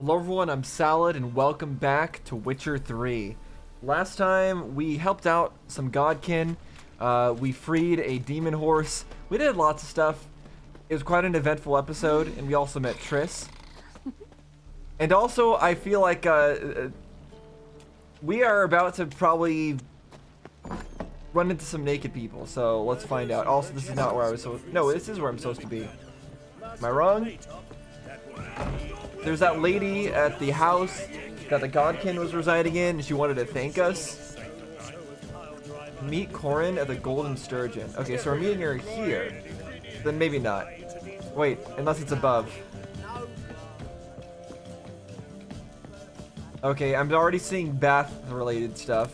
Hello everyone, I'm Salad and welcome back to Witcher 3. Last time we helped out some godkin, we freed a demon horse, we did lots of stuff. It was quite an eventful episode, and we also met Triss. And also, I feel like we are about to probably run into some naked people, so let's find out. Also, this is not where I was supposed to... No, this is where I'm supposed to be. Am I wrong? There's that lady at the house that the godkin was residing in, and she wanted to thank us. Meet Corin at the Golden Sturgeon. Okay, so we're meeting her here. Then maybe not. Wait, unless it's above. Okay, I'm already seeing bath-related stuff.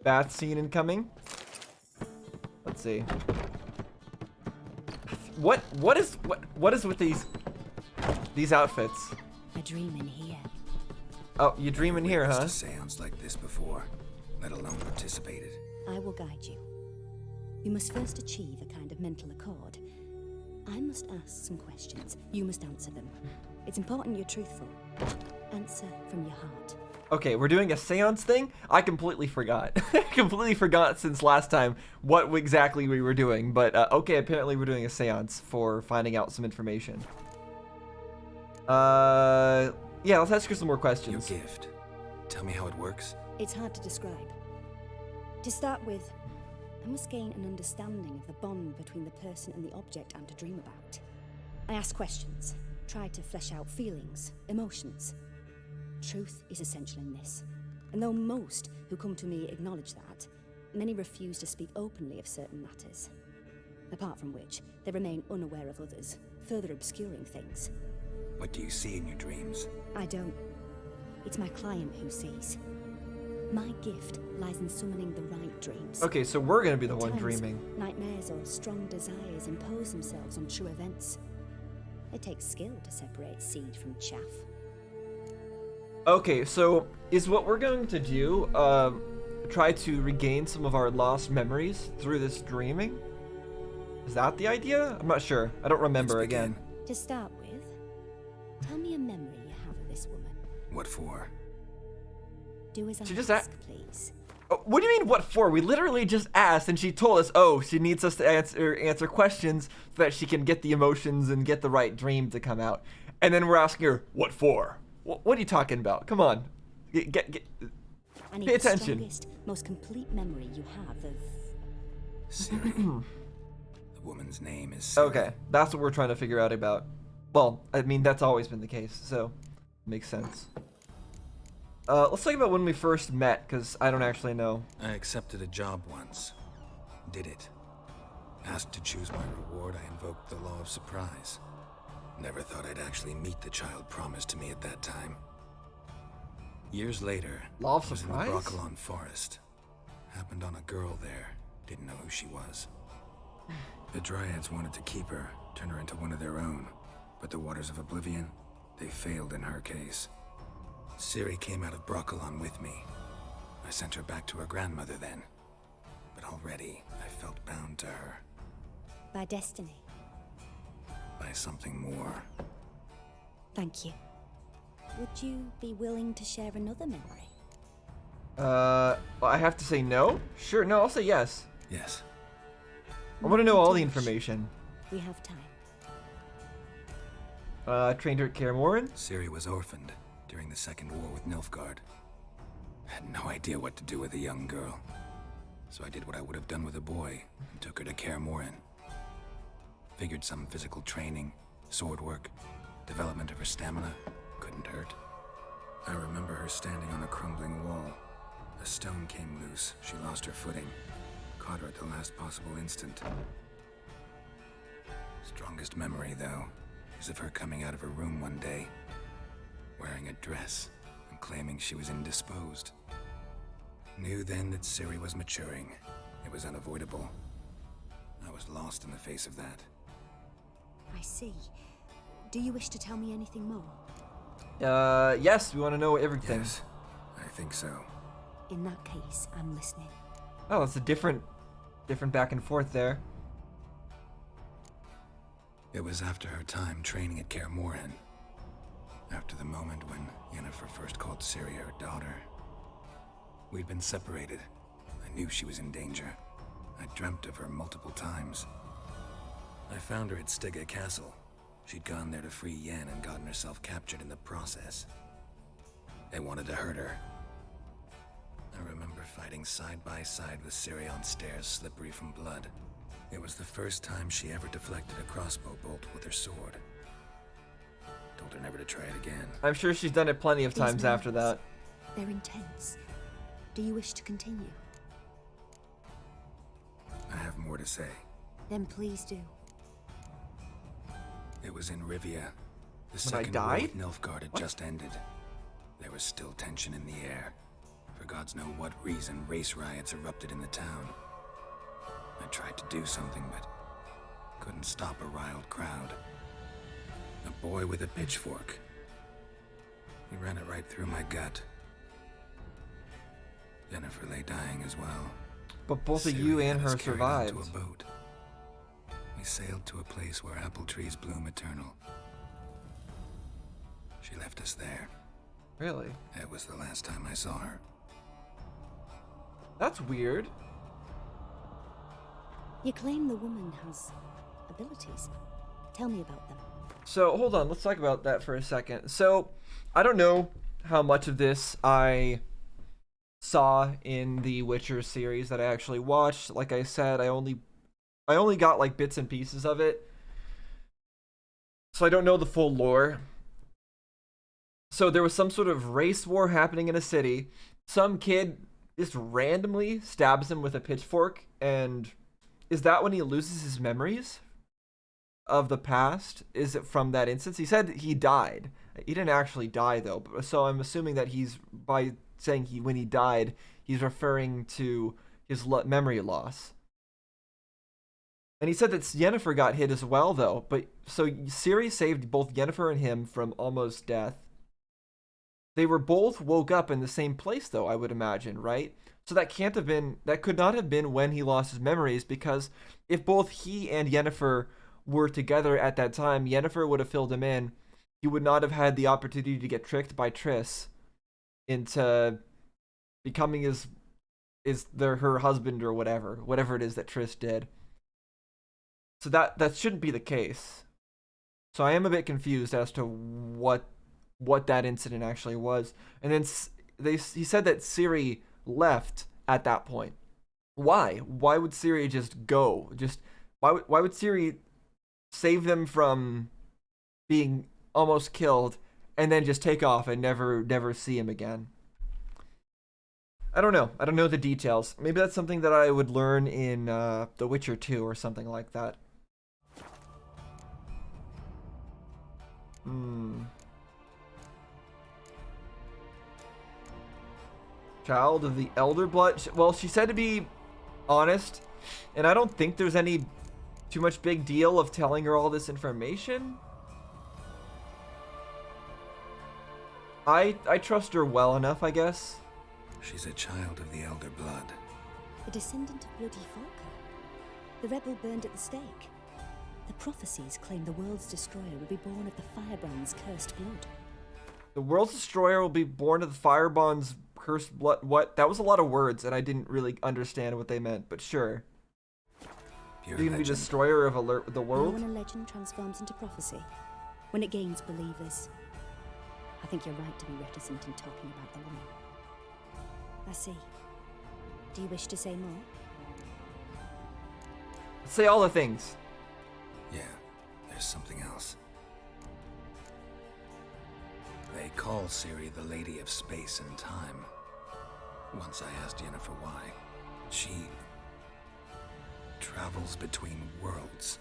Bath scene incoming. Let's see. What is with these outfits? I dream in here. Oh, you dream in here, huh? A seance like this before, let alone participated. I will guide you. You must first achieve a kind of mental accord. I must ask some questions. You must answer them. It's important you're truthful. Answer from your heart. Okay, we're doing a seance thing? I completely forgot. I completely forgot since last time what exactly we were doing. But, okay, apparently we're doing a seance for finding out some information. Yeah, let's ask her some more questions. Your gift. Tell me how it works. It's hard to describe. To start with, I must gain an understanding of the bond between the person and the object I'm to dream about. I ask questions, try to flesh out feelings, emotions. Truth is essential in this, and though most who come to me acknowledge that, many refuse to speak openly of certain matters. Apart from which, they remain unaware of others, further obscuring things. What do you see in your dreams? I don't. It's my client who sees. My gift lies in summoning the right dreams. Okay, so we're gonna be the At one times, dreaming. Nightmares or strong desires impose themselves on true events. It takes skill to separate seed from chaff. Okay, so is what we're going to do try to regain some of our lost memories through this dreaming? Is that the idea? I'm not sure. I don't remember again. To start with, tell me a memory you have of this woman. What for? Do as I She just ask, please. Oh, what do you mean, what for? We literally just asked, and she told us, oh, she needs us to answer questions so that she can get the emotions and get the right dream to come out. And then we're asking her, what for? What are you talking about? Come on. I need Pay attention. the strongest, most complete memory you have of... Siri. The woman's name is Siri. Okay, that's what we're trying to figure out about. Well, I mean, that's always been the case, so makes sense. Let's talk about when we first met, because I don't actually know. I accepted a job once. Did it. Asked to choose my reward, I invoked the law of surprise. Never thought I'd actually meet the child promised to me at that time. Years later, Law of I was in the surprise? Broccolon forest. Happened on a girl there. Didn't know who she was. The Dryads wanted to keep her, turn her into one of their own. But the Waters of Oblivion, they failed in her case. Ciri came out of Broccolon with me. I sent her back to her grandmother then. But already, I felt bound to her. By destiny. By something more. Thank you. Would you be willing to share another memory? Well, I have to say no? Sure, no, I'll say yes. Yes. I want to know all the information. We have time. Trained her at Kaer Morhen? Ciri was orphaned during the Second War with Nilfgaard. Had no idea what to do with a young girl. So I did what I would have done with a boy and took her to Kaer Morhen. Figured some physical training, sword work, development of her stamina couldn't hurt. I remember her standing on a crumbling wall. A stone came loose. She lost her footing. Caught her at the last possible instant. Strongest memory, though, is of her coming out of her room one day, wearing a dress and claiming she was indisposed. Knew then that Ciri was maturing. It was unavoidable. I was lost in the face of that. I see. Do you wish to tell me anything more? Yes, we want to know everything. Yes, I think so. In that case, I'm listening. Oh, it's a different back and forth there. It was after her time training at Kaer Morhen. After the moment when Yennefer first called Ciri her daughter. We'd been separated. I knew she was in danger. I dreamt of her multiple times. I found her at Stygga Castle. She'd gone there to free Yen and gotten herself captured in the process. They wanted to hurt her. I remember fighting side by side with Ciri on stairs slippery from blood. It was the first time she ever deflected a crossbow bolt with her sword. Told her never to try it again. I'm sure she's done it plenty of times after that. They're intense. Do you wish to continue? I have more to say. Then please do. It was in Rivia. The When I second war died? with Nilfgaard had just ended. There was still tension in the air. For gods know what reason, race riots erupted in the town. I tried to do something, but couldn't stop a riled crowd. A boy with a pitchfork. He ran it right through my gut. Yennefer lay dying as well. But both of Ciri you had and us her carried survived. onto a boat. We sailed to a place where apple trees bloom eternal. She left us there. Really? That was the last time I saw her. That's weird. You claim the woman has abilities. Tell me about them. So hold on, let's talk about that for a second. So I don't know how much of this I saw in the Witcher series that I actually watched. Like I said, I only got like bits and pieces of it. So I don't know the full lore. So there was some sort of race war happening in a city. Some kid just randomly stabs him with a pitchfork, and is that when he loses his memories of the past? Is it from that instance? He said he died. He didn't actually die though, so I'm assuming that he's, by saying when he died, he's referring to his memory loss. And he said that Yennefer got hit as well though, but so Ciri saved both Yennefer and him from almost death. They were both woke up in the same place though, I would imagine, right? So that could not have been when he lost his memories, because if both he and Yennefer were together at that time, Yennefer would have filled him in. He would not have had the opportunity to get tricked by Triss into becoming her husband or whatever it is that Triss did. So that shouldn't be the case. So I am a bit confused as to what that incident actually was. And then he said that Ciri left at that point. Why? Why would Ciri just go? Why would Ciri save them from being almost killed and then just take off and never see him again? I don't know. I don't know the details. Maybe that's something that I would learn in The Witcher 2 or something like that. Child of the Elder Blood. Well, she said to be honest, and I don't think there's any too much big deal of telling her all this information. I trust her well enough, I guess. She's a child of the Elder Blood. The descendant of bloody Falka. The rebel burned at the stake. The prophecies claim the world's destroyer will be born of the Firebrand's cursed blood. The world's destroyer will be born of the Firebrand's cursed blood. What? That was a lot of words, and I didn't really understand what they meant, but sure. Pure You're gonna be legend. destroyer of the world? When a legend transforms into prophecy, when it gains believers, I think you're right to be reticent in talking about the woman. I see. Do you wish to say more? Say all the things. Yeah, there's something else. They call Ciri the Lady of Space and Time. Once I asked Yennefer why. She travels between worlds.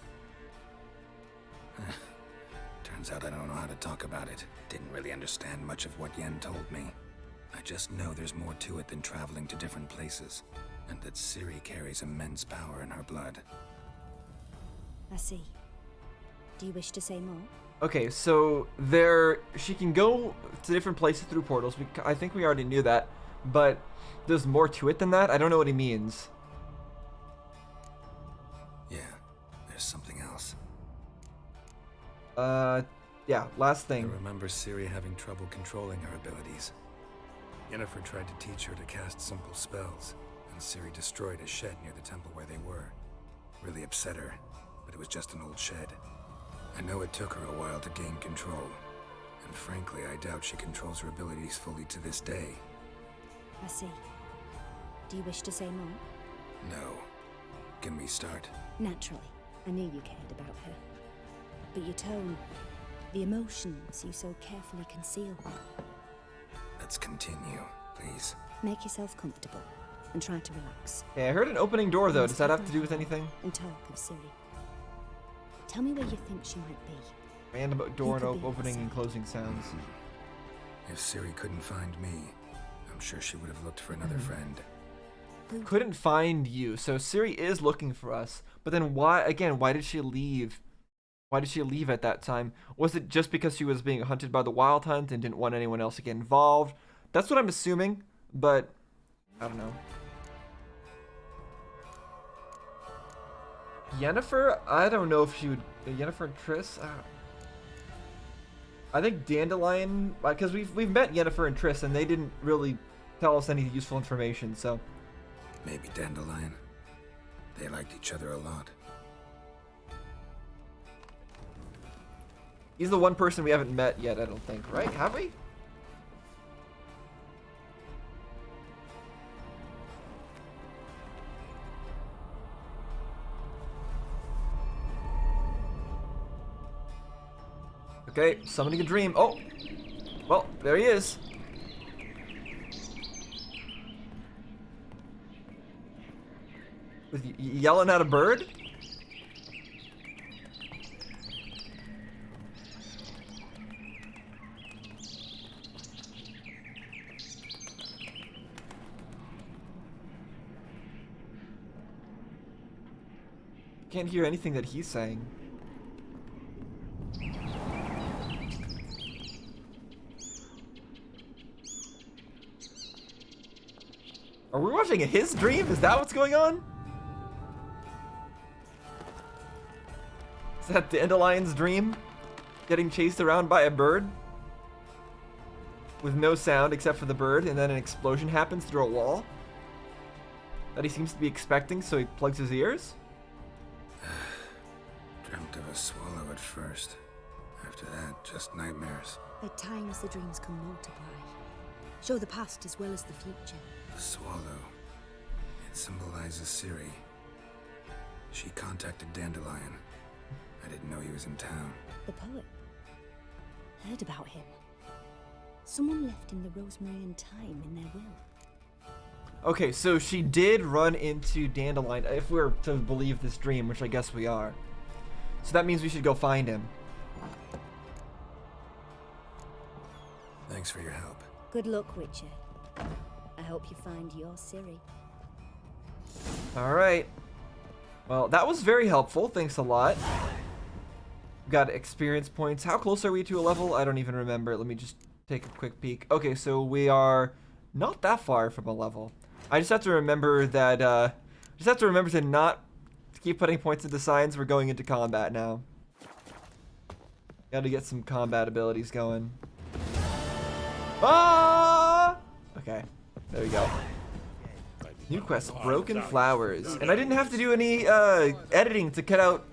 Turns out I don't know how to talk about it. Didn't really understand much of what Yen told me. I just know there's more to it than traveling to different places, and that Ciri carries immense power in her blood. I see. Do you wish to say more? Okay, so she can go to different places through portals. I think we already knew that, but there's more to it than that. I don't know what he means. Yeah, there's something else. Yeah, last I thing. remember Ciri having trouble controlling her abilities. Yennefer tried to teach her to cast simple spells, and Ciri destroyed a shed near the temple where they were. Really upset her, but it was just an old shed. I know it took her a while to gain control, and frankly, I doubt she controls her abilities fully to this day. I see. Do you wish to say more? No. Can we start? Naturally. I knew you cared about her. But your tone, the emotions you so carefully conceal. Let's continue, please. Make yourself comfortable and try to relax. Hey, I heard an opening door though. Does that have to do with anything? And talk of Ciri. Tell me where you think she might be. Random door could and be opening outside. and closing sounds. If Ciri couldn't find me, I'm sure she would have looked for another friend. Couldn't find you. So Ciri is looking for us. But then why did she leave? Why did she leave at that time? Was it just because she was being hunted by the Wild Hunt and didn't want anyone else to get involved? That's what I'm assuming, but I don't know. Yennefer? I don't know if she would. Yennefer and Triss? I think Dandelion, because we've met Yennefer and Triss and they didn't really tell us any useful information, so. Maybe Dandelion. They liked each other a lot. He's the one person we haven't met yet, I don't think, right? Have we? Okay, summoning a dream. Oh! Well, there he is. With yelling at a bird? Can't hear anything that he's saying. Are we watching his dream? Is that what's going on? Is that Dandelion's dream? Getting chased around by a bird? With no sound except for the bird, and then an explosion happens through a wall? That he seems to be expecting, so he plugs his ears? Dreamt of a swallow at first. After that, just nightmares. At times the dreams can multiply. Show the past as well as the future. The swallow. It symbolizes Ciri. She contacted Dandelion. I didn't know he was in town. The poet. Heard about him. Someone left him the rosemary and thyme in their will. Okay, so she did run into Dandelion, if we're to believe this dream, which I guess we are. So that means we should go find him. Thanks for your help. Good luck, Witcher. I hope you find your Ciri. Alright. Well, that was very helpful. Thanks a lot. Got experience points. How close are we to a level? I don't even remember. Let me just take a quick peek. Okay, so we are not that far from a level. I just have to remember that, to not keep putting points into signs. We're going into combat now. Gotta get some combat abilities going. Ah! Okay, there we go. New quest, Broken Flowers. And I didn't have to do any editing to cut out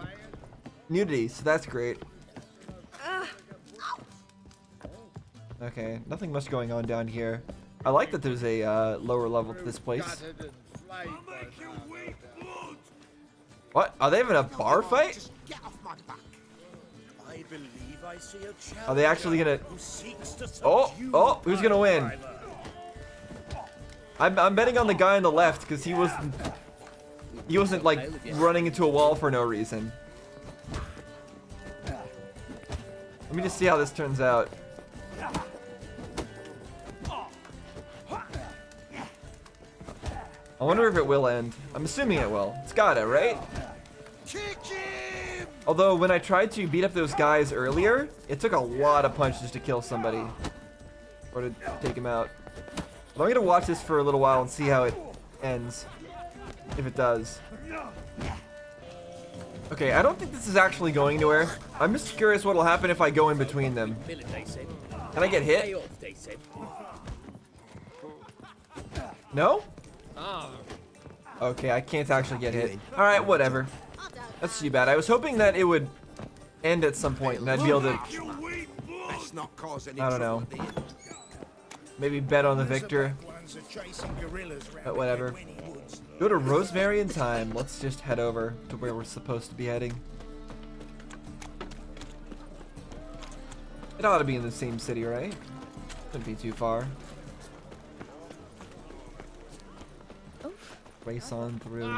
nudity, so that's great. Okay, nothing much going on down here. I like that there's a lower level to this place. What? Are they having a bar fight? Are they actually gonna... Oh, who's gonna win? I'm betting on the guy on the left because he wasn't like running into a wall for no reason. Let me just see how this turns out. I wonder if it will end. I'm assuming it will. It's gotta, right? Although when I tried to beat up those guys earlier, it took a lot of punches to kill somebody or to take him out. But I'm gonna watch this for a little while and see how it ends, if it does. Okay, I don't think this is actually going anywhere. I'm just curious what'll happen if I go in between them. Can I get hit? No? Okay, I can't actually get hit. Alright, whatever. That's too bad. I was hoping that it would end at some point and I'd be able to, I don't know, maybe bet on the victor. But whatever. Go to Rosemary in time. Let's just head over to where we're supposed to be heading. It ought to be in the same city, right? Couldn't be too far. Race on through.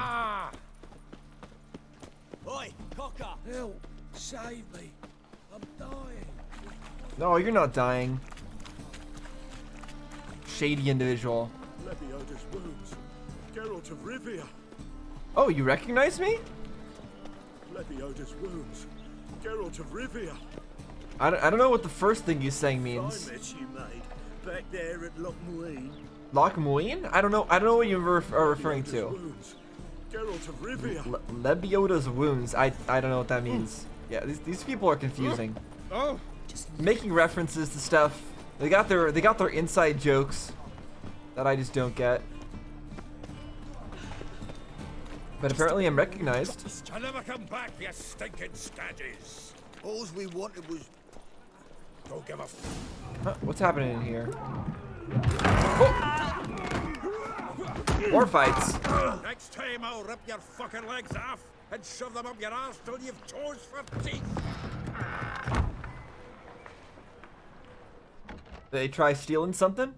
Oi, cocker! Help! Save me! I'm dying! No, you're not dying. Shady individual. Lebioda's wounds. Geralt of Rivia. Oh, you recognize me? Lebioda's wounds. Geralt of Rivia. I don't know what the first thing he's saying means. I met you, mate. Back there at Loch Muine. Loch Muine? I don't know what you are referring to. Wounds. Geralt of Rivia. Lebioda's wounds. I don't know what that means. Yeah, these people are confusing. Oh! Making references to stuff. They got their inside jokes that I just don't get. But apparently I'm recognized. I never come back, you stinking staggies! All we wanted was... Don't give a f. Huh, what's happening in here? Oh! More fights. Next time I'll rip your fucking legs off and shove them up your ass till you've toes for teeth! They try stealing something?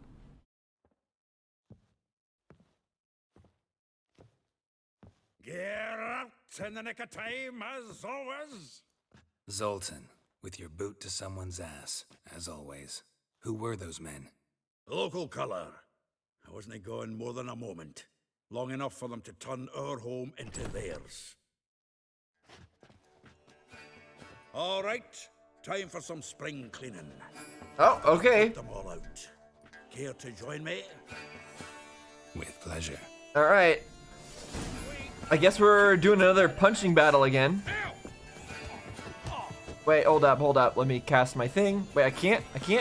Get out in the nick of time, as always! Zoltan, with your boot to someone's ass, as always. Who were those men? Local colour. I wasn't gone more than a moment. Long enough for them to turn our home into theirs. All right, time for some spring cleaning. Oh, okay. Get them all out. Care to join me? With pleasure. All right. I guess we're doing another punching battle again. Wait, hold up. Let me cast my thing. Wait, I can't do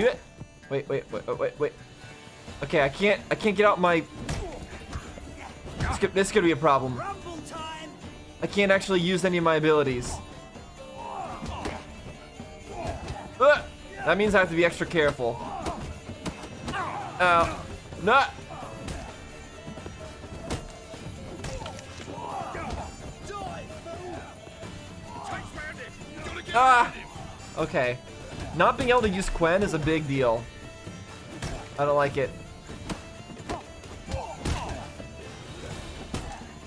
it. Wait. Okay, I can't get out my. This could be a problem. I can't actually use any of my abilities. That means I have to be extra careful. No. Okay. Not being able to use Quen is a big deal. I don't like it.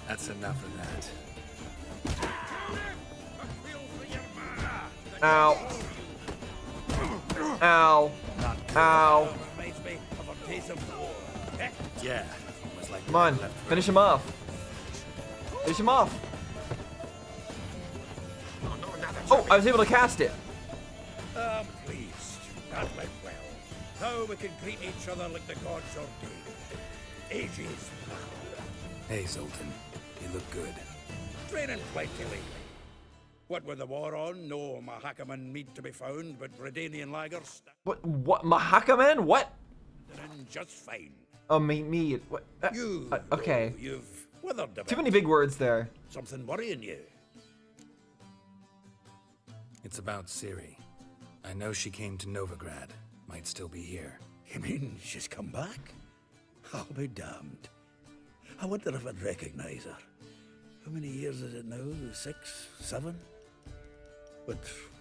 That's enough of that. Ow. Ow. Ow. Reminds me of a piece of war. Yeah. Was like Come on. Finish him off. Finish him off. Oh, I was able to cast it. I'm pleased. That went well. Now we can greet each other like the gods ordained. Ages. Hey, Zoltan. You look good. Training plenty lately. What with the war on, no Mahakaman meat to be found, but Redanian lagers What? Mahakaman? What? standing just fine. Oh, me. What? You, okay. though, you've withered a Too bit. many big words there. Something worrying you. It's about Ciri. I know she came to Novigrad. Might still be here. You mean she's come back? I'll be damned. I wonder if I'd recognize her. How many years is it now? 6, 7? But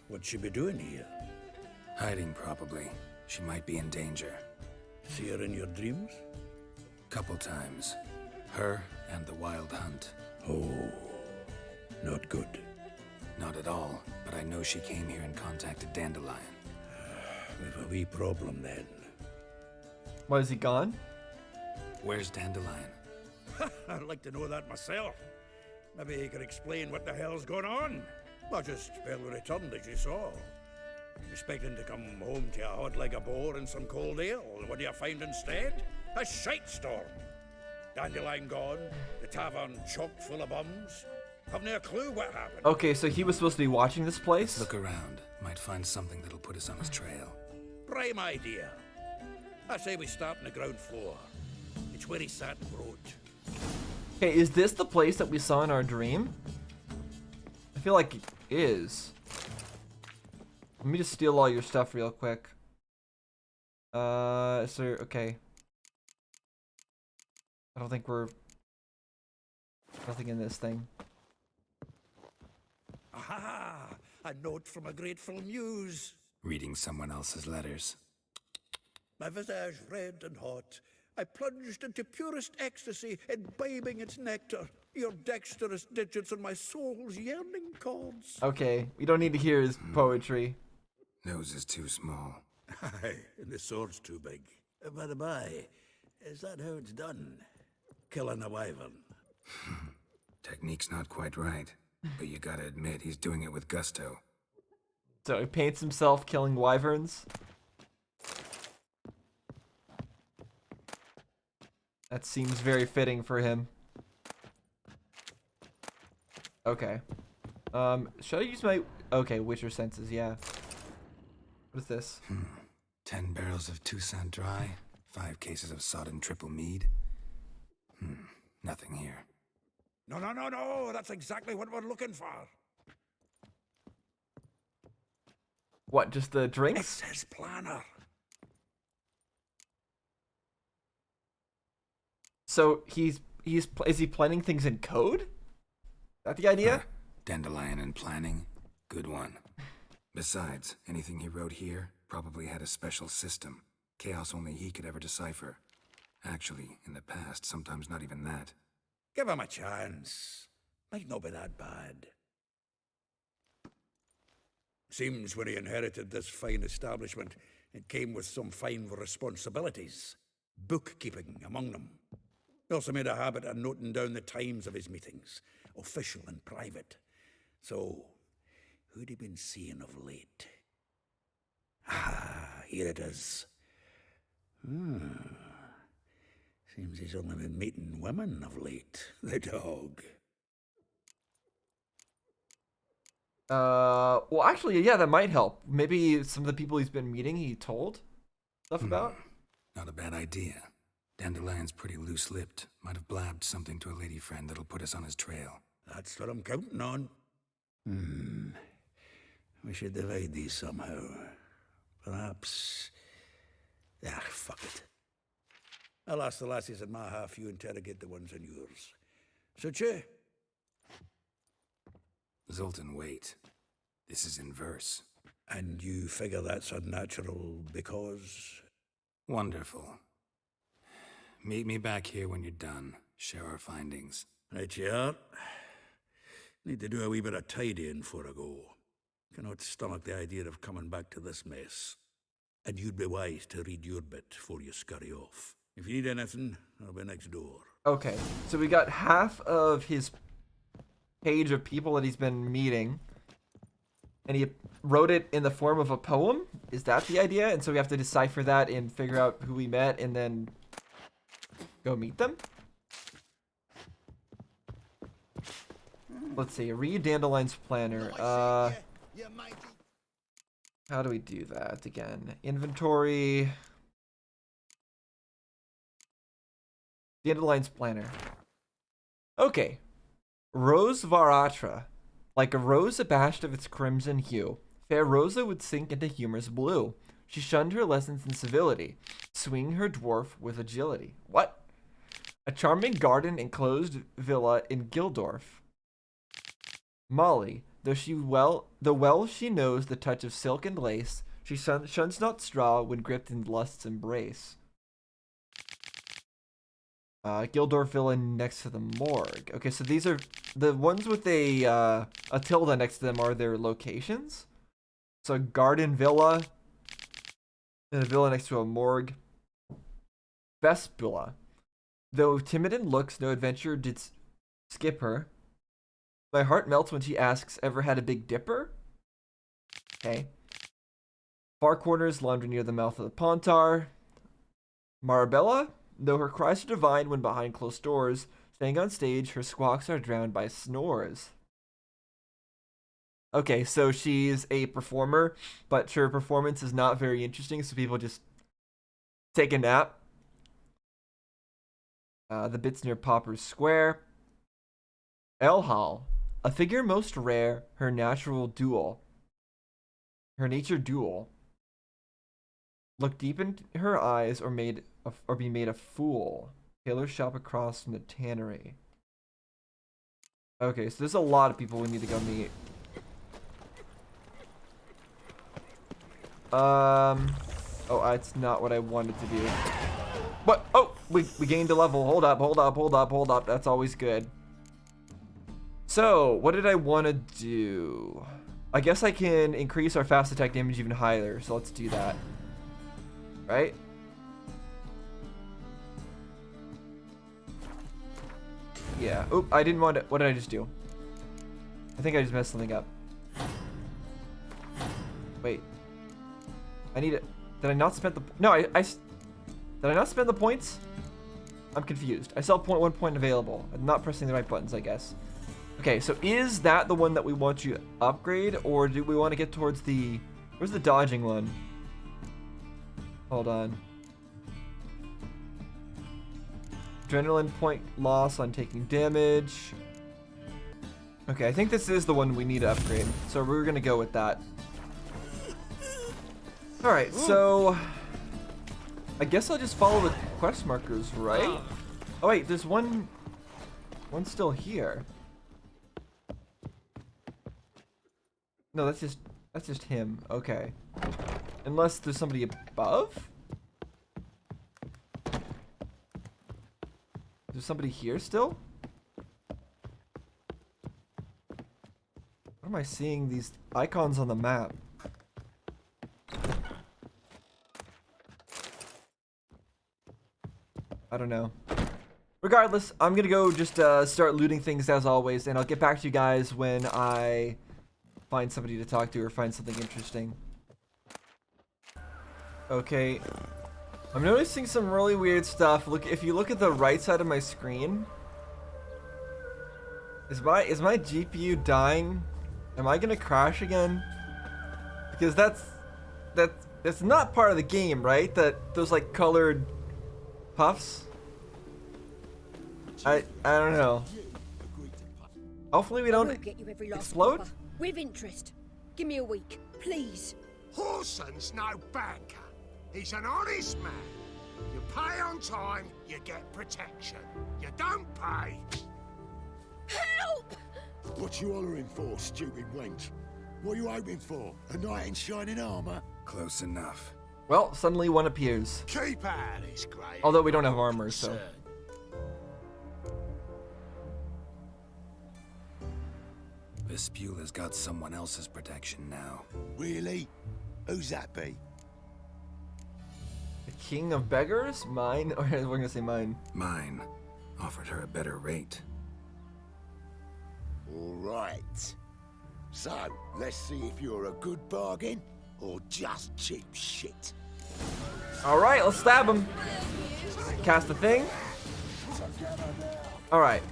what'd she be doing here? Hiding, probably. She might be in danger. See her in your dreams? Couple times. Her and the Wild Hunt. Oh, not good. Not at all, but I know she came here and contacted Dandelion. We've a wee problem then. Why is he gone? Where's Dandelion? I'd like to know that myself. Maybe he could explain what the hell's going on. Or just barely returned as you saw. Expecting to come home to a hot like a boar and some cold ale. What do you find instead? A shite storm. Dandelion gone, the tavern chock full of bums. Have no clue what happened. Okay, so he was supposed to be watching this place? Look around. Might find something that'll put us on his trail. Prime idea. I say we start on the ground floor. It's where he sat and wrote. Okay, is this the place that we saw in our dream? I feel like it is. Let me just steal all your stuff real quick. Okay. I don't think we're... Nothing in this thing. Aha! A note from a grateful muse. Reading someone else's letters. My visage red and hot, I plunged into purest ecstasy, imbibing its nectar. Your dexterous digits on my soul's yearning chords. Okay, we don't need to hear his poetry. Nose is too small. Aye, and the sword's too big. By the by, is that how it's done? Killing a wyvern. Technique's not quite right, but you gotta admit he's doing it with gusto. So he paints himself killing wyverns. That seems very fitting for him. Okay. Should I use my... Okay, Witcher senses, yeah. What is this? 10 barrels of Toussaint Dry, 5 cases of sodden triple mead. Nothing here. No, that's exactly what we're looking for. What, just the It drinks? says planner. So is he planning things in code? Is that the idea? Dandelion and planning, good one. Besides, anything he wrote here probably had a special system. Chaos only he could ever decipher. Actually, in the past, sometimes not even that. Give him a chance. Might not be that bad. Seems when he inherited this fine establishment, it came with some fine responsibilities. Bookkeeping among them. He also made a habit of noting down the times of his meetings, official and private. So, who'd he been seeing of late? Ah, here it is. Seems he's only been meeting women of late. The dog. Well, actually, yeah, that might help. Maybe some of the people he's been meeting, he told stuff about. Not a bad idea. Dandelion's pretty loose-lipped. Might have blabbed something to a lady friend that'll put us on his trail. That's what I'm counting on. We should divide these somehow. Perhaps... Ah, fuck it. I'll ask the lassies in my half, you interrogate the ones in yours. Suche? Zoltan, wait. This is in verse. And you figure that's unnatural because... Wonderful. Meet me back here when you're done. Share our findings. Right you are. Need to do a wee bit of tidying before I go. Cannot stomach the idea of coming back to this mess. And you'd be wise to read your bit before you scurry off. If you need anything, I'll be next door. Okay, so we got half of his page of people that he's been meeting, and he wrote it in the form of a poem. Is that the idea? And so we have to decipher that and figure out who we met and then go meet them? Let's see, read Dandelion's planner. How do we do that again? Inventory. Dandelion's planner. Okay. Rose Varatra. Like a rose abashed of its crimson hue, fair Rosa would sink into humor's blue. She shunned her lessons in civility, swinging her dwarf with agility. What? A charming garden enclosed villa in Gildorf. Molly, though well she knows the touch of silk and lace, she shuns not straw when gripped in lust's embrace. Gildorf Villa next to the morgue. Okay, so these are the ones with a tilde next to them are their locations. So Garden Villa, and a villa next to a morgue. Vespula. Though timid in looks, no adventure did skip her. My heart melts when she asks, ever had a Big Dipper? Okay. Far Corners, laundry near the mouth of the Pontar. Marabella? Though her cries are divine when behind closed doors, staying on stage, her squawks are drowned by snores. Okay, so she's a performer, but her performance is not very interesting, so people just take a nap. The bits near Popper's Square. Elhal, a figure most rare, her nature dual. Look deep into her eyes or be made a fool. Tailor shop across from the tannery. Okay, so there's a lot of people we need to go meet. Oh, it's not what I wanted to do. What? Oh, we gained a level. Hold up. That's always good. So, what did I want to do? I guess I can increase our fast attack damage even higher, so let's do that. Right? Yeah. Oop, I didn't want to. What did I just do? I think I just messed something up. Wait. I need it. Did I not spend the... No, did I not spend the points? I'm confused. I saw 1 point available. I'm not pressing the right buttons, I guess. Okay, so is that the one that we want to upgrade? Or do we want to get towards the... Where's the dodging one? Hold on. Adrenaline point loss on taking damage. Okay, I think this is the one we need to upgrade. So we're going to go with that. Alright, so... I guess I'll just follow the quest markers, right? Oh wait, there's one still here. No, that's just him. Okay. Unless there's somebody above? There's somebody here still? What am I seeing these icons on the map? I don't know. Regardless, I'm gonna go just start looting things as always, and I'll get back to you guys when I find somebody to talk to or find something interesting. Okay. I'm noticing some really weird stuff. Look, if you look at the right side of my screen, is my GPU dying? Am I gonna crash again? Because that's not part of the game, right? Those like colored puffs. I don't know. Hopefully we don't get you every last explode. copper. With interest. Give me a week, please. Horson's no banker. He's an honest man. You pay on time, you get protection. You don't pay. Help! What you hollering for, stupid wench? What are you hoping for? A knight in shining armor? Close enough. Well, suddenly one appears. Keep out of this, Grey. Although we don't have armor, so. Vespula's got someone else's protection now. Really? Who's that be? The king of beggars? Mine? Or we're gonna say mine. Mine. Offered her a better rate. All right. So, let's see if you're a good bargain or just cheap shit. Alright, let's stab him. Cast the thing. Alright.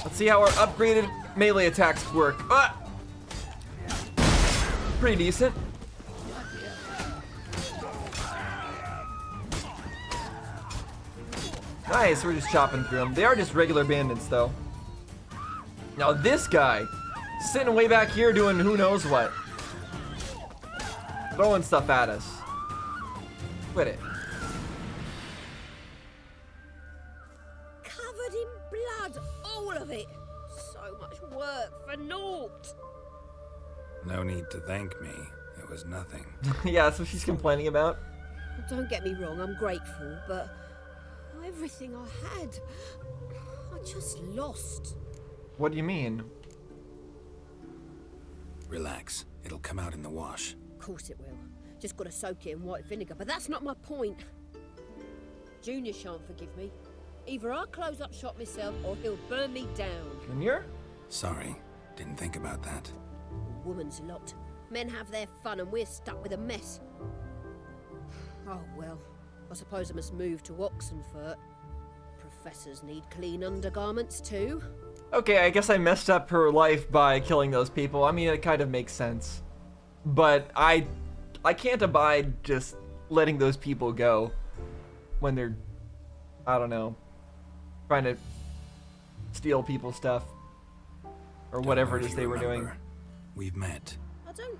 Let's see how our upgraded melee attacks work. Ah! Pretty decent. Nice, we're just chopping through them. They are just regular bandits, though. Now this guy, sitting way back here doing who knows what. Throwing stuff at us. Quit it. Covered in blood, all of it. So much work for naught. No need to thank me. It was nothing. Yeah, that's what she's complaining about. Don't get me wrong, I'm grateful, but everything I had, I just lost. What do you mean? Relax. It'll come out in the wash. Of course it will. Just gotta soak it in white vinegar, but that's not my point. Junior shan't forgive me. Either I'll close up shop myself or he'll burn me down. Junior? Sorry. Didn't think about that. A woman's lot. Men have their fun and we're stuck with a mess. Oh well, I suppose I must move to Oxenfurt. Professors need clean undergarments too. Okay, I guess I messed up her life by killing those people. I mean, it kind of makes sense. But I can't abide just letting those people go when they're, I don't know, trying to steal people's stuff or whatever it is they were doing. We've met. I don't...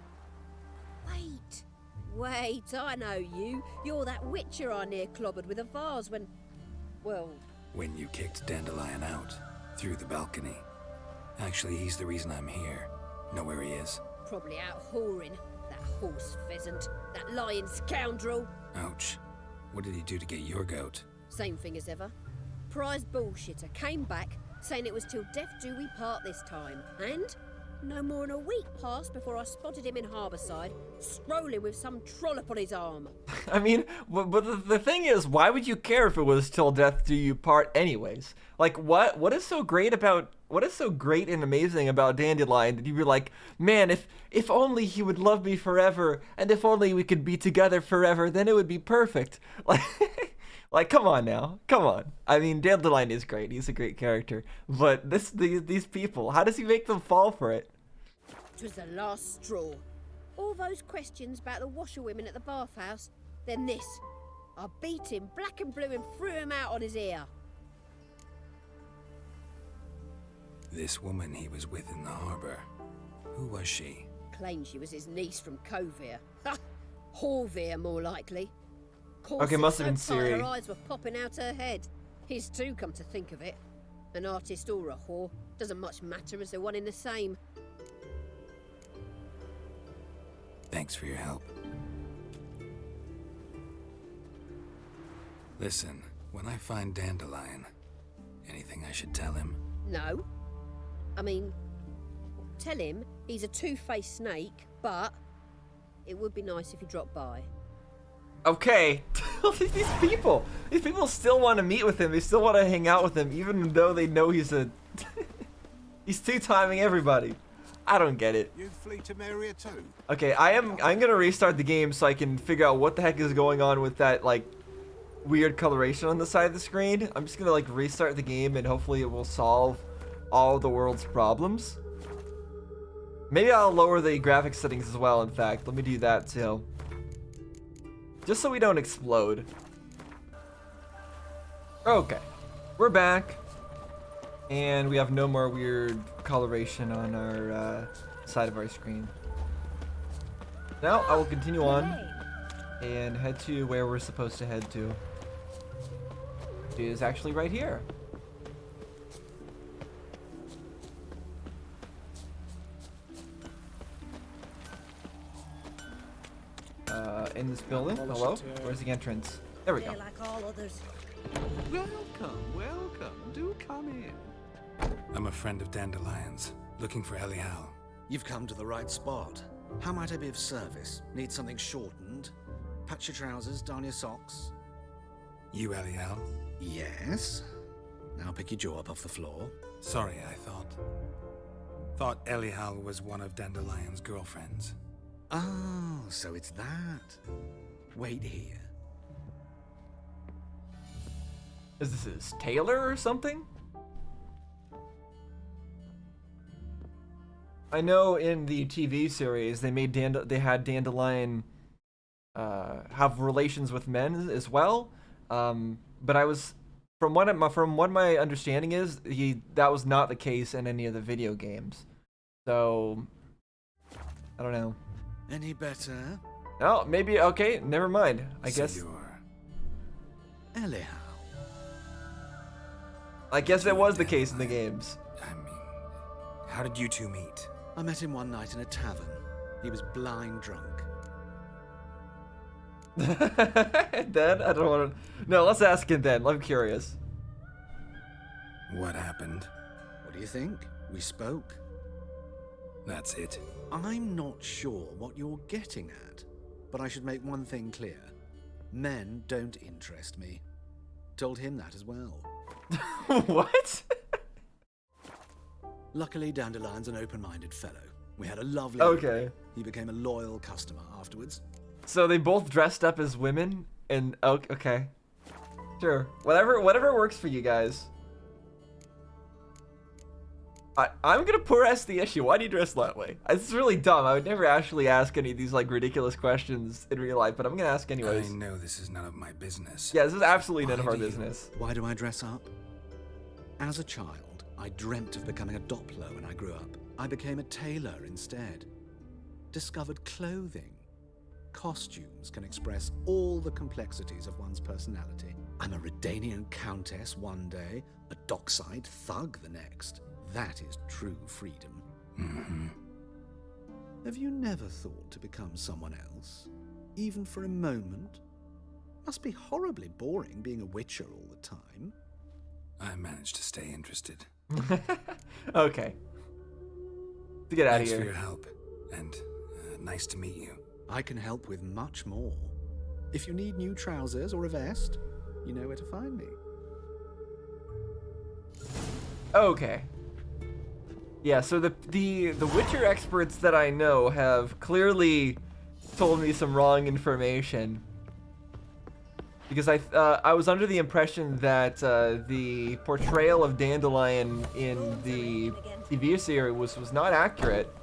Wait, I know you. You're that witcher I near clobbered with a vase when... Well... When you kicked Dandelion out, through the balcony. Actually, he's the reason I'm here. Know where he is? Probably out whoring. That horse pheasant. That lying scoundrel. Ouch. What did he do to get your goat? Same thing as ever. Prize bullshitter came back, saying it was till death do we part this time. And... no more than a week passed before I spotted him in Harbourside, strolling with some trollop on his arm. I mean, but the thing is, why would you care if it was till death do you part anyways? Like, what is so great and amazing about Dandelion that you'd be like, man, if only he would love me forever, and if only we could be together forever, then it would be perfect. Like, come on now, come on. I mean, Dandelion is great, he's a great character, but these people, how does he make them fall for it? 'Twas the last straw. All those questions about the washerwomen at the bathhouse, then this. I beat him black and blue and threw him out on his ear. This woman he was with in the harbor. Who was she? Claimed she was his niece from Kovir. Ha! Horvir, more likely. Okay, must have been so tight Siri. her eyes were popping out her head. His too, come to think of it. An artist or a whore. Doesn't much matter as they're one in the same. Thanks for your help. Listen, when I find Dandelion, anything I should tell him? No. I mean, tell him he's a two-faced snake, but it would be nice if he dropped by. Okay, these people still want to meet with him. They still want to hang out with him, even though they know he's he's two-timing everybody. I don't get it. You flee to Maria too? Okay, I'm gonna restart the game so I can figure out what the heck is going on with that like weird coloration on the side of the screen. I'm just gonna like restart the game and hopefully it will solve all the world's problems. Maybe I'll lower the graphics settings as well. In fact, let me do that too. Just so we don't explode. Okay, we're back. And we have no more weird coloration on our side of our screen. Now I will continue on and head to where we're supposed to head to. It is actually right here. In this building. Hello? Where's the entrance? There we go. Like all others. Welcome, welcome. Do come in. I'm a friend of Dandelion's, looking for Elial. You've come to the right spot. How might I be of service? Need something shortened? Patch your trousers, darn your socks? You Elial? Yes. Now pick your jaw up off the floor. Sorry, I thought Elial was one of Dandelion's girlfriends. Oh, so it's that. Wait here. Is this his tailor or something? I know in the TV series they had Dandelion have relations with men as well, but from what my understanding is, that was not the case in any of the video games. So I don't know. Any better? Oh, maybe okay. Never mind. I guess Elial. I guess that was the case in the games. I mean, how did you two meet? I met him one night in a tavern. He was blind drunk. Then I don't want to. No, let's ask him then. I'm curious. What happened? What do you think? We spoke. That's it. I'm not sure what you're getting at, but I should make one thing clear. Men don't interest me. Told him that as well. What? Luckily, Dandelion's an open-minded fellow. We had a lovely... Okay. He became a loyal customer afterwards. So they both dressed up as women and okay. Sure. Whatever works for you guys. I'm gonna press the issue. Why do you dress that way? It's really dumb. I would never actually ask any of these like ridiculous questions in real life, but I'm gonna ask anyways. I know this is none of my business. Yeah, this is absolutely none of our business. Why do I dress up? As a child, I dreamt of becoming a Doppler when I grew up. I became a tailor instead. Discovered clothing. Costumes can express all the complexities of one's personality. I'm a Redanian countess one day, a dockside thug the next. That is true freedom. Mm-hmm. Have you never thought to become someone else? Even for a moment? Must be horribly boring being a witcher all the time. I managed to stay interested. Okay. To get out of Thanks here. for your help, and nice to meet you. I can help with much more. If you need new trousers or a vest, you know where to find me. Okay. Yeah, so the Witcher experts that I know have clearly told me some wrong information. Because I was under the impression that the portrayal of Dandelion in the TV series was not accurate,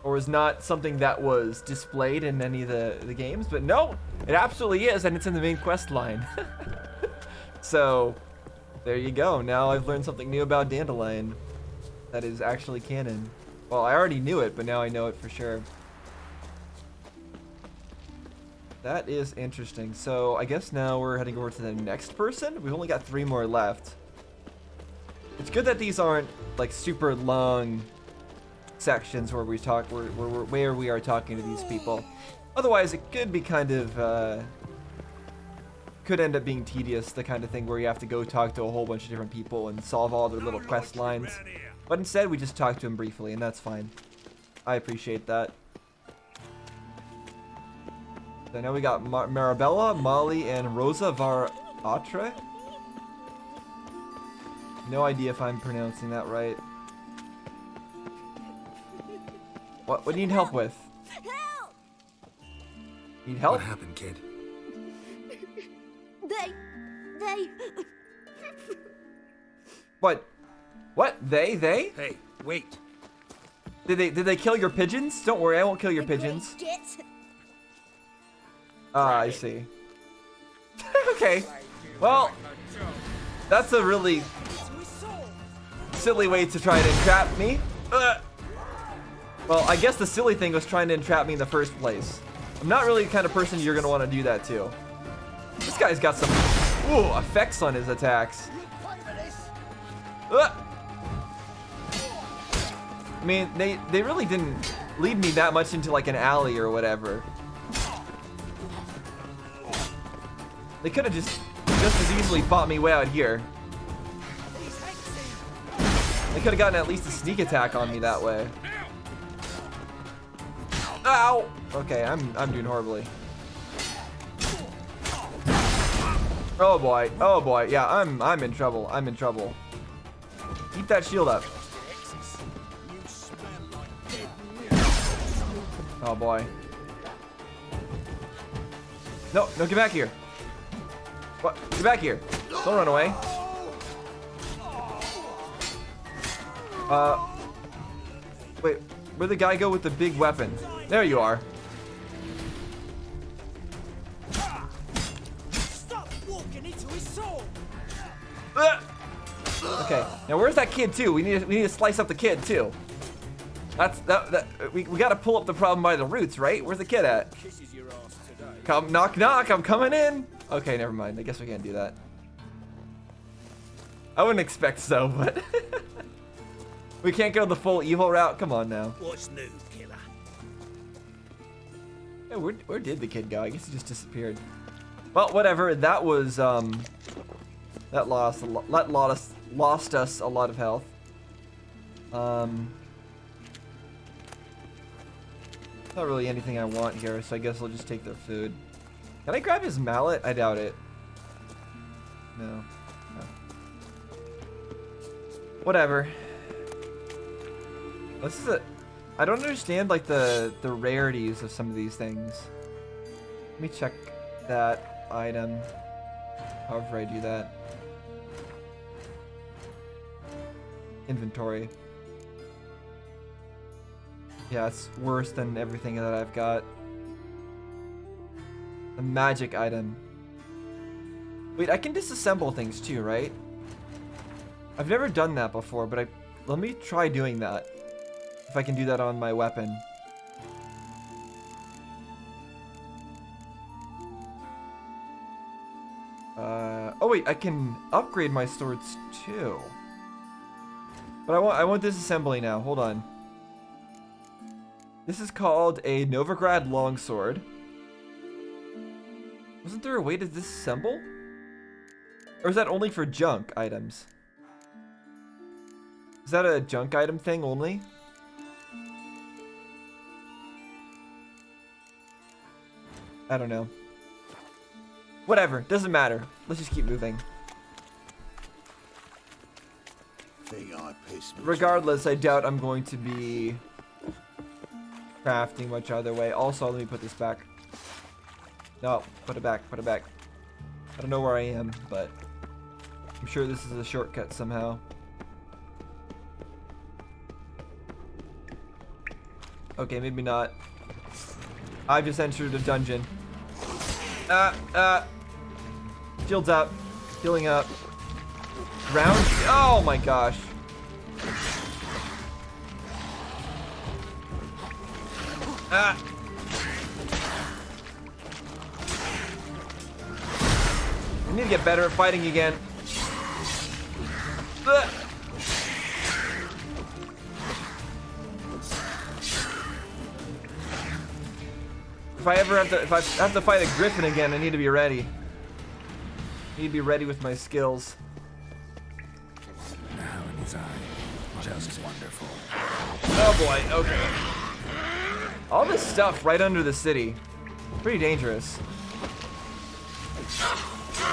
or was not something that was displayed in any of the games, but no, it absolutely is, and it's in the main quest line. So, there you go. Now I've learned something new about Dandelion that is actually canon. Well, I already knew it, but now I know it for sure. That is interesting. So I guess now we're heading over to the next person. We've only got 3 more left. It's good that these aren't like super long sections where we talk, where we are talking to these people. Otherwise, it could be kind of could end up being tedious, the kind of thing where you have to go talk to a whole bunch of different people and solve all their little quest lines. But instead, we just talk to them briefly, and that's fine. I appreciate that. So now we got Marabella, Molly, and Rosa Varatre. No idea if I'm pronouncing that right. What do you need help with? Help! Need help? What happened, kid? They... What? What? They? Hey, wait. Did they kill your pigeons? Don't worry, I won't kill your pigeons. Git. Ah, I see. Okay. Well, that's a really silly way to try to entrap me. Well, I guess the silly thing was trying to entrap me in the first place. I'm not really the kind of person you're gonna want to do that to. This guy's got some effects on his attacks. I mean, they really didn't lead me that much into like an alley or whatever. They could have just as easily fought me way out here. They could have gotten at least a sneak attack on me that way. Ow! Okay, I'm doing horribly. Oh boy, oh boy, yeah, I'm in trouble. I'm in trouble. Keep that shield up. Oh boy. No, get back here. What? Get back here. Don't run away. Wait, where'd the guy go with the big weapon? There you are. Stop walking into his soul. Okay, now where's that kid too? We need to slice up the kid too. We gotta pull up the problem by the roots, right? Where's the kid at? Come, knock, knock, I'm coming in. Okay, never mind. I guess we can't do that. I wouldn't expect so, but we can't go the full evil route. Come on now. What's new, killer? Yeah, where did the kid go? I guess he just disappeared. Well, whatever. That was that lost us a lot of health. Not really anything I want here, so I guess I'll just take their food. Can I grab his mallet? I doubt it. No. Whatever. This is I don't understand like the rarities of some of these things. Let me check that item. However I do that. Inventory. Yeah, it's worse than everything that I've got. A magic item. Wait, I can disassemble things too, right? I've never done that before, but let me try doing that. If I can do that on my weapon. Oh wait, I can upgrade my swords too. But I want disassembly now. Hold on. This is called a Novigrad longsword. Wasn't there a way to disassemble? Or is that only for junk items? Is that a junk item thing only? I don't know. Whatever, doesn't matter. Let's just keep moving. Regardless, I doubt I'm going to be crafting much other way. Also, let me put this back. No, put it back, put it back. I don't know where I am, but I'm sure this is a shortcut somehow. Okay, maybe not. I've just entered a dungeon. Shields up. Healing up. Round. Oh my gosh. I need to get better at fighting again. If I have to fight a griffin again, I need to be ready. I need to be ready with my skills. Now in his eye, just wonderful. Oh boy, okay. All this stuff right under the city. Pretty dangerous.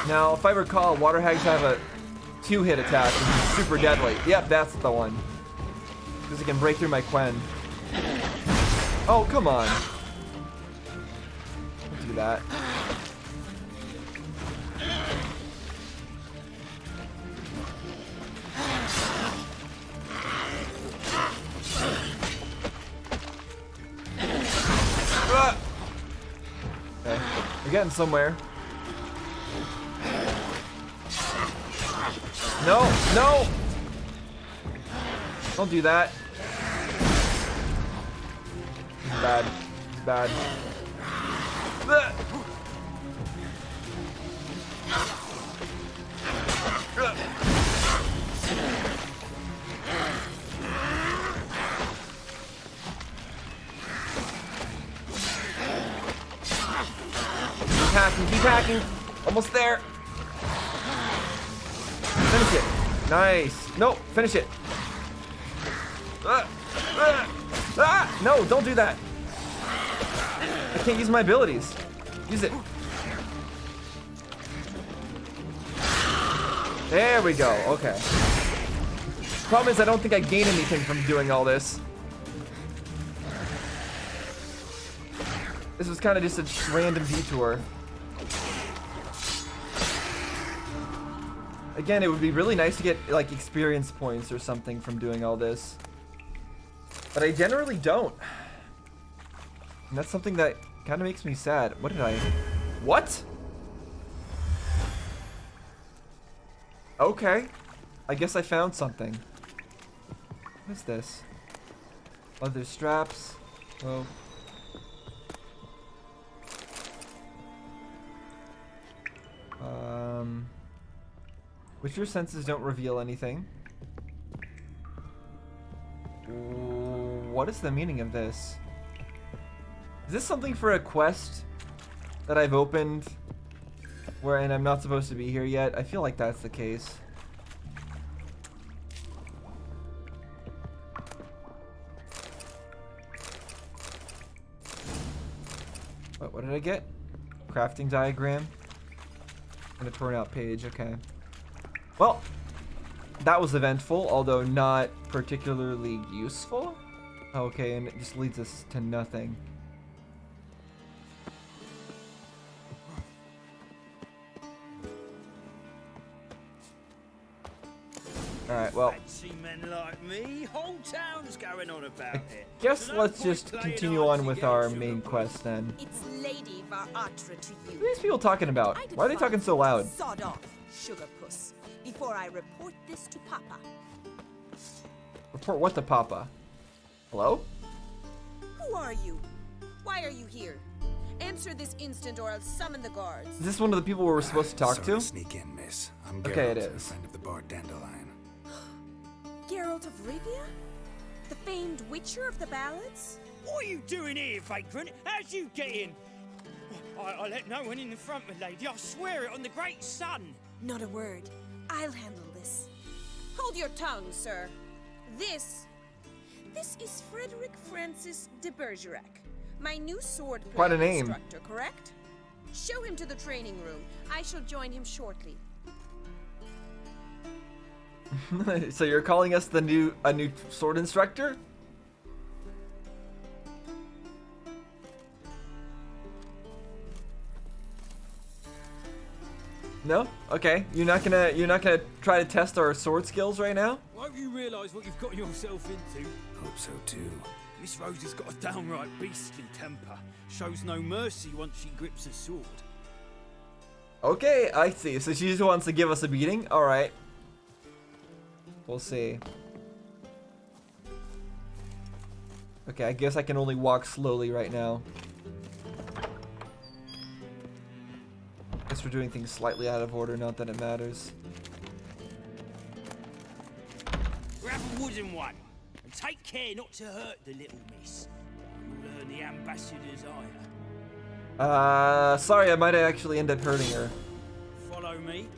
Now, if I recall, water hags have a 2-hit attack, which is super deadly. Yep, that's the one. Because it can break through my Quen. Oh, come on. Don't do that. Okay, we're getting somewhere. No, no! Don't do that. This is bad. This is bad. Keep hacking. Almost there. Finish it. Nice. No, finish it. No, don't do that. I can't use my abilities. Use it. There we go. Okay. Problem is, I don't think I gain anything from doing all this. This was kind of just a random detour. Again, it would be really nice to get, like, experience points or something from doing all this. But I generally don't. And that's something that kind of makes me sad. What did I... What? Okay. I guess I found something. What is this? Leather straps. Whoa. Which your senses don't reveal anything. What is the meaning of this? Is this something for a quest that I've opened and I'm not supposed to be here yet? I feel like that's the case. What did I get? Crafting diagram and a torn out page. Okay. Well, that was eventful, although not particularly useful. Okay, and it just leads us to nothing. Alright. well, Fancy men like me, whole town's going on about it. guess So no let's point just playing continue on hard with to get, our sugar main puss. quest then. It's Lady Varatra to you. What are these people talking about? Why are they talking so loud? Sod off, sugar puss, before I report this to Papa. Report what to Papa? Hello? Who are you? Why are you here? Answer this instant or I'll summon the guards. Is this one of the people we were supposed to talk Sorry to? to sneak in, miss. I'm Geralt, Okay, it a is. friend of the bard Dandelion. Geralt of Rivia? The famed witcher of the ballads? What are you doing here, vagrant? How'd you get in? I let no one in the front, my lady. I swear it on the great sun. Not a word. I'll handle this. Hold your tongue, sir. This is Frederick Francis de Bergerac, my new sword Quite a playing name. instructor, correct? Show him to the training room. I shall join him shortly. So you're calling us a new sword instructor? No? Okay. You're not gonna try to test our sword skills right now? Won't you realise what you've got yourself into? Hope so too. Miss Rose has got a downright beastly temper. Shows no mercy once she grips a sword. Okay, I see. So she just wants to give us a beating? Alright. We'll see. Okay, I guess I can only walk slowly right now. Guess we're doing things slightly out of order, not that it matters. Grab a wooden one, and take care not to hurt the little miss. You'll earn the ambassador's ire. Sorry, I might actually end up hurting her. Follow me.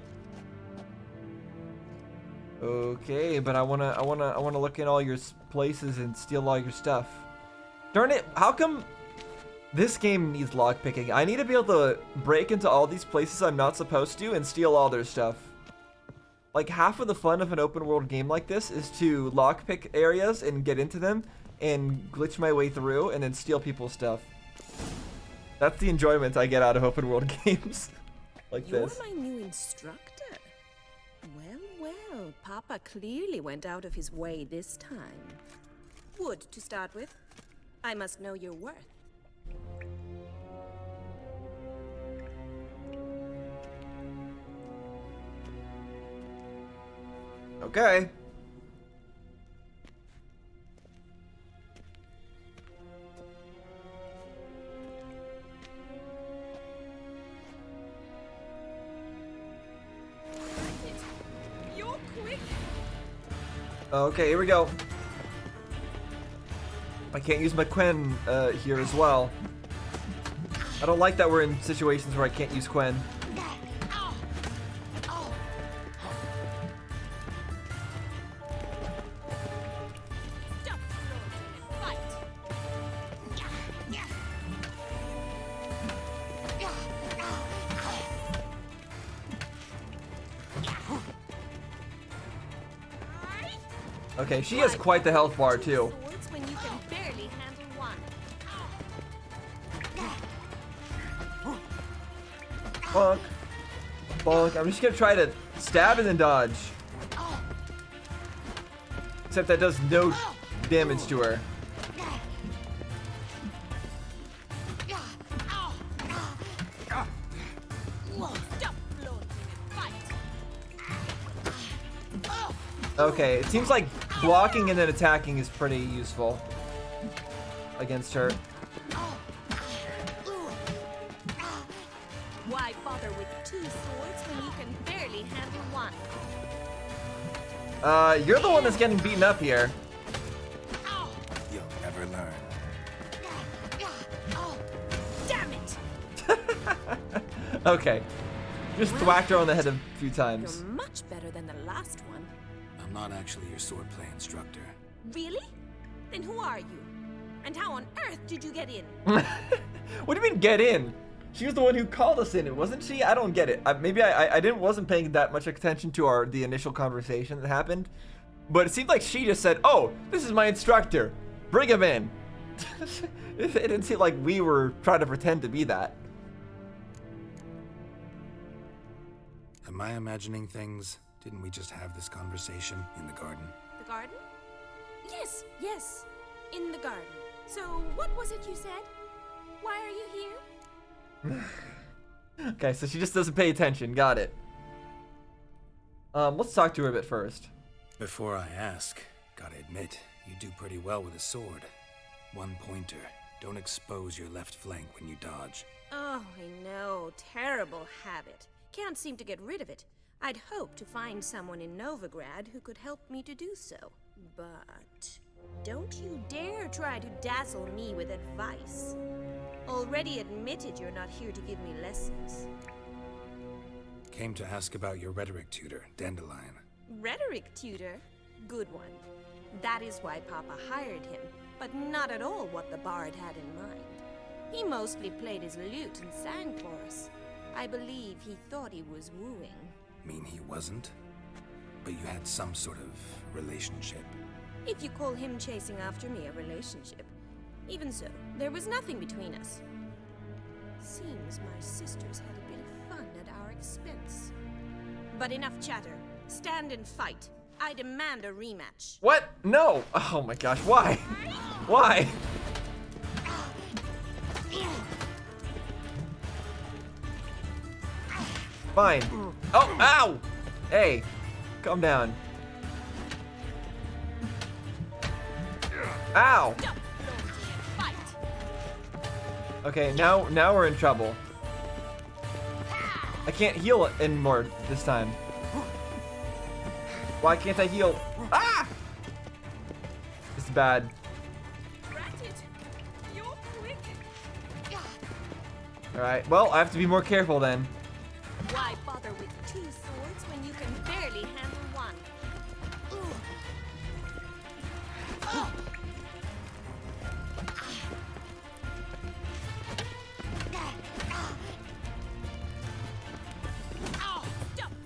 Okay, but I wanna look in all your places and steal all your stuff. Darn it! How come this game needs lockpicking? I need to be able to break into all these places I'm not supposed to and steal all their stuff. Like half of the fun of an open world game like this is to lockpick areas and get into them and glitch my way through and then steal people's stuff. That's the enjoyment I get out of open world games like this. You're my new instructor. Well, Papa clearly went out of his way this time. Wood, to start with. I must know your worth. Okay. You're quick. Okay, here we go. I can't use my Quen here as well. I don't like that we're in situations where I can't use Quen. Stop, fight. Okay, she has quite the health bar too. Swords when you can barely handle one. Bonk. Bonk. I'm just gonna try to stab and then dodge. Except that does no damage to her. Stop floating and fight. Okay, it seems like blocking and then attacking is pretty useful against her. Why bother with two swords when you can barely handle one? You're the one that's getting beaten up here. You'll never learn. Damn it! Okay. Just thwacked her on the head a few times. You're much better than the last one. I'm not actually your swordplay instructor. Really? Then who are you? And how on earth did you get in? What do you mean get in? She was the one who called us in, wasn't she? I don't get it. Maybe I wasn't paying that much attention to the initial conversation that happened, but it seemed like she just said, "Oh, this is my instructor. Bring him in." It didn't seem like we were trying to pretend to be that. Am I imagining things? Didn't we just have this conversation in the garden? The garden? Yes, yes, in the garden. So, what was it you said? Why are you here? Okay, so she just doesn't pay attention. Got it. Let's talk to her a bit first. Before I ask, gotta admit, you do pretty well with a sword. One pointer. Don't expose your left flank when you dodge. Oh, I know. Terrible habit. Can't seem to get rid of it. I'd hoped to find someone in Novigrad who could help me to do so. But don't you dare try to dazzle me with advice. Already admitted you're not here to give me lessons. Came to ask about your rhetoric tutor, Dandelion. Rhetoric tutor? Good one. That is why Papa hired him, but not at all what the bard had in mind. He mostly played his lute and sang for us. I believe he thought he was wooing. Mean he wasn't? But you had some sort of relationship. If you call him chasing after me a relationship. Even so, there was nothing between us. Seems my sisters had a bit of fun at our expense. But enough chatter. Stand and fight. I demand a rematch. What? No! Oh my gosh, why? Why? Fine. Oh, ow! Hey, calm down. Ow! Okay, now we're in trouble. I can't heal anymore this time. Why can't I heal? Ah! This is bad. Alright, well, I have to be more careful then. Why bother with two swords when you can barely handle one?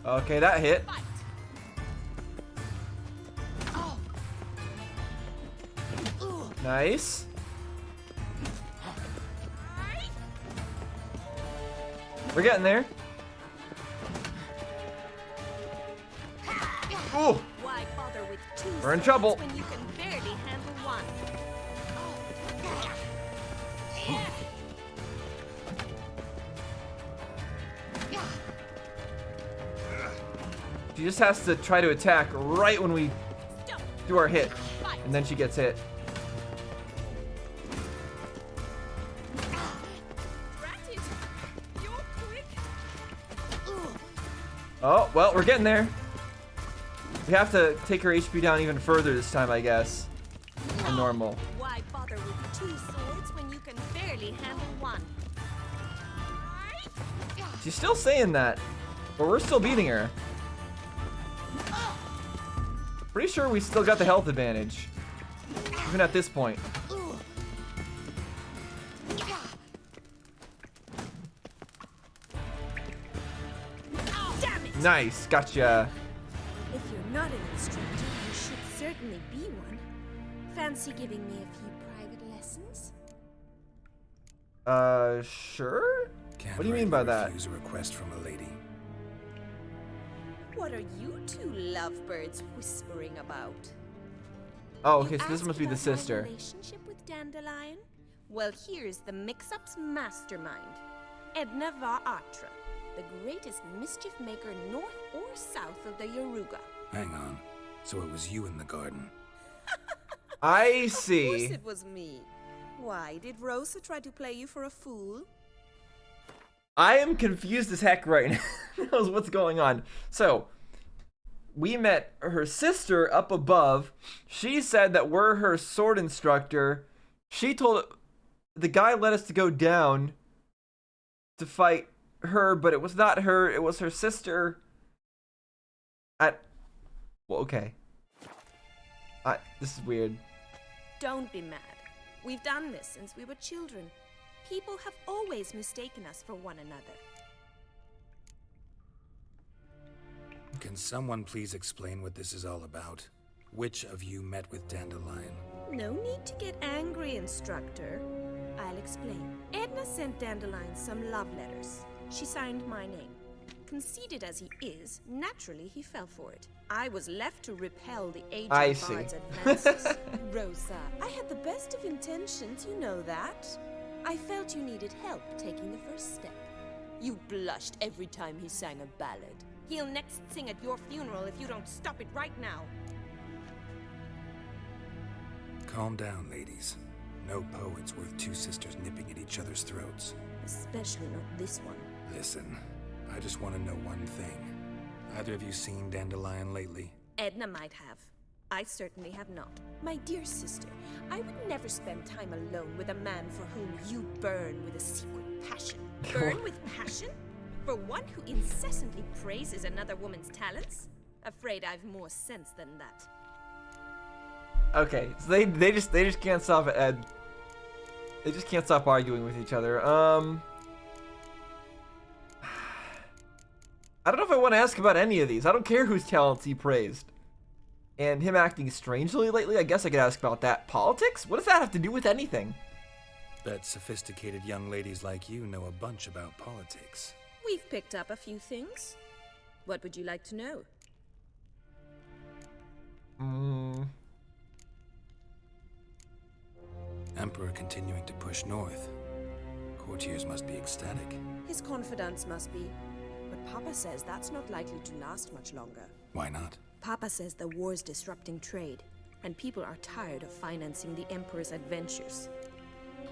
Okay, that hit. Nice. We're getting there. Ooh. Why bother with two We're in trouble. when you can barely handle one? She just has to try to attack right when we do our hit, and then she gets hit. Oh, well, we're getting there. We have to take her HP down even further this time, I guess, than normal. Why bother with two swords when you can barely handle one? She's still saying that, but we're still beating her. Pretty sure we still got the health advantage, even at this point. Nice, gotcha. If you're not an instructor, you should certainly be one. Fancy giving me a few private lessons? Sure? Can't What do you mean by that? refuse a request from a lady. What are you two lovebirds whispering about? Oh, okay, You so this asked must be the about my sister. relationship with Dandelion? Well, here's the mix-up's mastermind, Edna Va Atra, the greatest mischief maker north or south of the Yaruga. Hang on. So it was you in the garden. I Of course see. it was me. Why, did Rosa try to play you for a fool? I am confused as heck right now. Who knows what's going on? So, we met her sister up above. She said that we're her sword instructor. She told the guy led us to go down to fight her, but it was not her. It was her sister. Well, okay. This is weird. Don't be mad. We've done this since we were children. People have always mistaken us for one another. Can someone please explain what this is all about? Which of you met with Dandelion? No need to get angry, instructor. I'll explain. Edna sent Dandelion some love letters. She signed my name. conceited as he is, naturally he fell for it. I was left to repel the aged I see. bard's advances. Rosa, I had the best of intentions, you know that. I felt you needed help taking the first step. You blushed every time he sang a ballad. He'll next sing at your funeral if you don't stop it right now. Calm down, ladies. No poet's worth two sisters nipping at each other's throats. Especially not this one. Listen, I just want to know one thing. Either of you seen Dandelion lately? Edna might have. I certainly have not. My dear sister, I would never spend time alone with a man for whom you burn with a secret passion. Burn with passion? For one who incessantly praises another woman's talents? Afraid I've more sense than that. Okay, so they just can't stop it. They just can't stop arguing with each other. I don't know if I want to ask about any of these. I don't care whose talents he praised. And him acting strangely lately, I guess I could ask about that. Politics? What does that have to do with anything? Bet sophisticated young ladies like you know a bunch about politics. We've picked up a few things. What would you like to know? Emperor continuing to push north. Courtiers must be ecstatic. His confidants must be. But Papa says that's not likely to last much longer. Why not? Papa says the war's disrupting trade, and people are tired of financing the Emperor's adventures.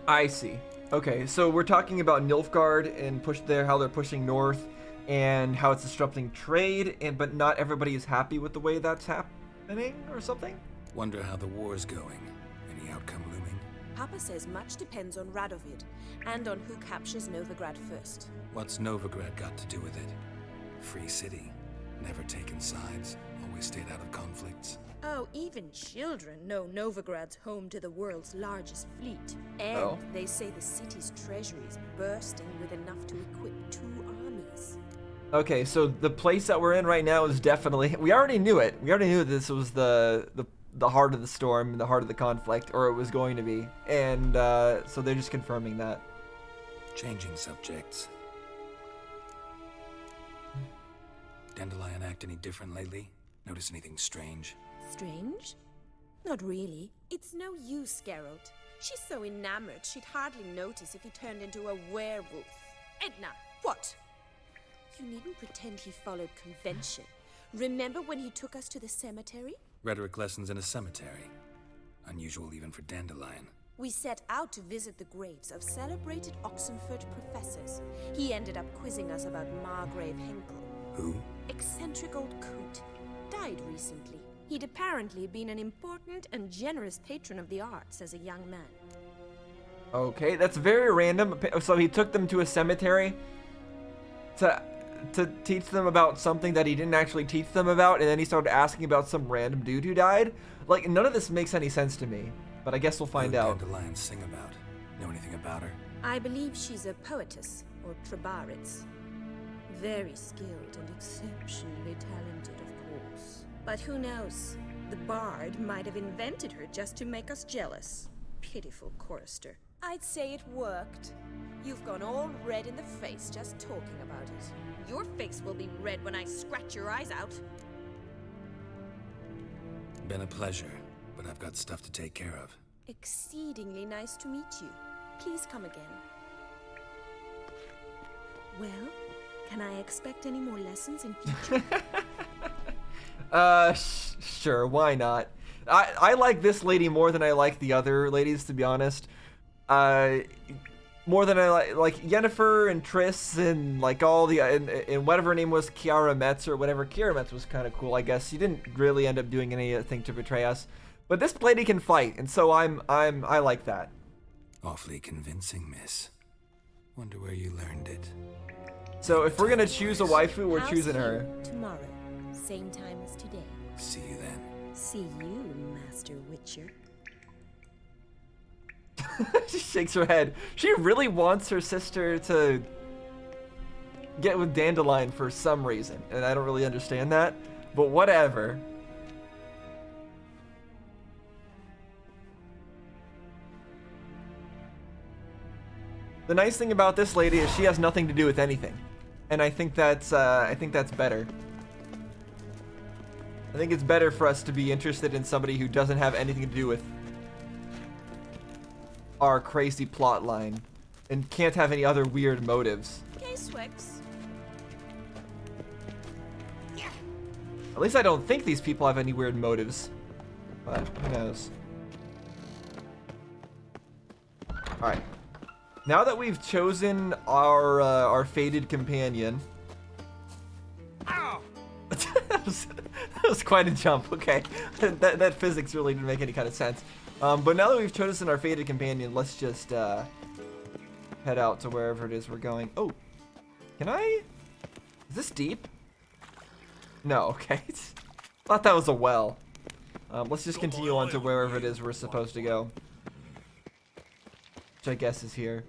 I see. Okay, so we're talking about Nilfgaard and how they're pushing north, and how it's disrupting trade, but not everybody is happy with the way that's happening, or something? Wonder how the war's going. Any outcome looming? Papa says much depends on Radovid, and on who captures Novigrad first. What's Novigrad got to do with it? Free city. Never taken sides. Always stayed out of conflicts. Oh, even children know Novigrad's home to the world's largest fleet. And they say the city's treasury is bursting with enough to equip 2 armies. Okay, so the place that we're in right now is definitely... We already knew it. We already knew this was the heart of the storm, the heart of the conflict, or it was going to be. And so they're just confirming that. Changing subjects. Dandelion act any different lately? Notice anything strange? Strange? Not really. It's no use, Geralt. She's so enamored she'd hardly notice if he turned into a werewolf. Edna, what? You needn't pretend he followed convention. Remember when he took us to the cemetery? Rhetoric lessons in a cemetery. Unusual even for Dandelion. We set out to visit the graves of celebrated Oxenford professors. He ended up quizzing us about Margrave Henkel. Who? Eccentric old coot. Died recently. He'd apparently been an important and generous patron of the arts as a young man. Okay, that's very random. So he took them to a cemetery to teach them about something that he didn't actually teach them about, and then he started asking about some random dude who died? Like, none of this makes any sense to me, but I guess we'll find out. Dandelion sing about? Know anything about her? I believe she's a poetess, or trebarits. Very skilled and exceptionally talented, of course. But who knows? The bard might have invented her just to make us jealous. Pitiful chorister. I'd say it worked. You've gone all red in the face just talking about it. Your face will be red when I scratch your eyes out. Been a pleasure, but I've got stuff to take care of. Exceedingly nice to meet you. Please come again. Well, can I expect any more lessons in future? Sure, why not? I like this lady more than I like the other ladies, to be honest. More than I like Yennefer and Triss and like all the and whatever her name was, Kiara Metz or whatever. Kiara Metz was kind of cool, I guess. She didn't really end up doing anything to betray us, but this lady can fight, and so I like that. Awfully convincing, miss. Wonder where you learned it. So if we're gonna choose a waifu, we're choosing her. Tomorrow, same time as today. See you then. See you, Master Witcher. She shakes her head. She really wants her sister to get with Dandelion for some reason, and I don't really understand that, but whatever. The nice thing about this lady is she has nothing to do with anything. and I think that's better. I think it's better for us to be interested in somebody who doesn't have anything to do with our crazy plot line and can't have any other weird motives. Okay, Swix. At least I don't think these people have any weird motives, but who knows. All right. Now that we've chosen our fated companion. Ow! that was quite a jump. Okay, that physics really didn't make any kind of sense. But now that we've chosen our fated companion, let's just head out to wherever it is we're going. Oh, can I? Is this deep? No. Okay. Thought that was a well. Let's just continue on to wherever it is we're supposed to go, which I guess is here.